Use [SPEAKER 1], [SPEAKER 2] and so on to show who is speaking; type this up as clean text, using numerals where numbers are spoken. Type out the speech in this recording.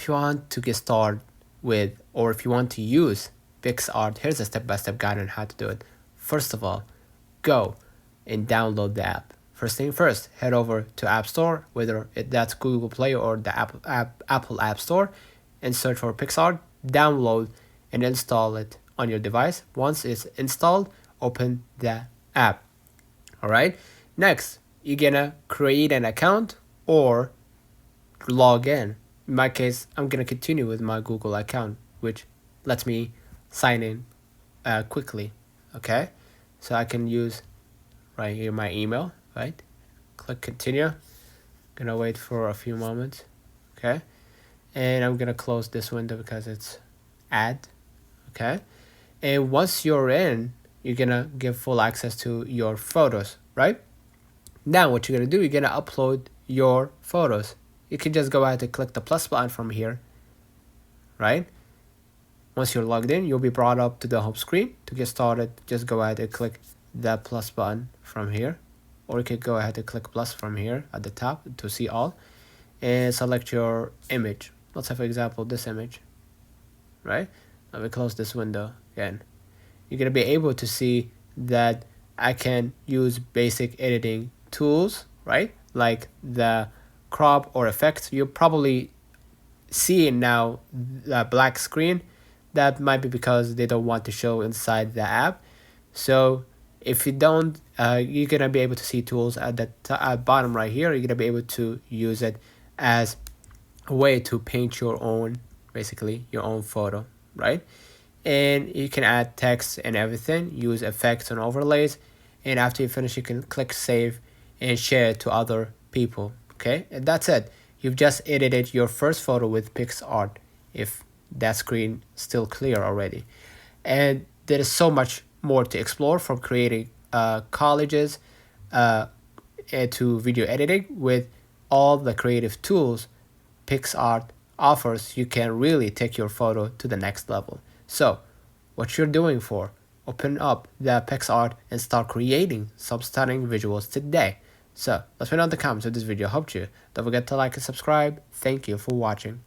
[SPEAKER 1] if you want to get started with, or if you want to use Picsart, here's a step-by-step guide on how to do it. First of all, go and download the app. First thing first, head over to App Store, whether that's Google Play or the Apple App Store, and search for Picsart, download and install it on your device. Once it's installed, open the app. Alright, next, you're gonna create an account or log in. In my case, I'm gonna continue with my Google account, which lets me sign in quickly. Okay, so I can use right here my email, right? Click continue. Gonna wait for a few moments. Okay, and I'm gonna close this window because it's add. Okay, and once you're in, you're gonna give full access to your photos, right? Now what you're gonna do, you're gonna upload your photos. You can just go ahead and click the plus button from here, right? Once you're logged in, you'll be brought up to the home screen. To get started, just go ahead and click the plus button from here, or you could go ahead and click plus from here at the top to see all, and select your image. Let's say, for example, this image, right? Let me close this window again. You're gonna be able to see that I can use basic editing tools, right? Like the crop or effects. You're probably seeing now the black screen. That might be because they don't want to show inside the app. So if you don't, you're gonna be able to see tools at the bottom right here. You're gonna be able to use it as a way to paint your own, basically your own photo, right? And you can add text and everything, use effects and overlays, and after you finish, you can click save and share it to other people. Okay, and that's it. You've just edited your first photo with Picsart, if that screen still clear already. And there is so much more to explore, from creating collages to video editing. With all the creative tools Picsart offers, you can really take your photo to the next level. So what you're doing for, open up the Picsart and start creating some stunning visuals today. So let me know in the comments if this video helped you. Don't forget to like and subscribe. Thank you for watching.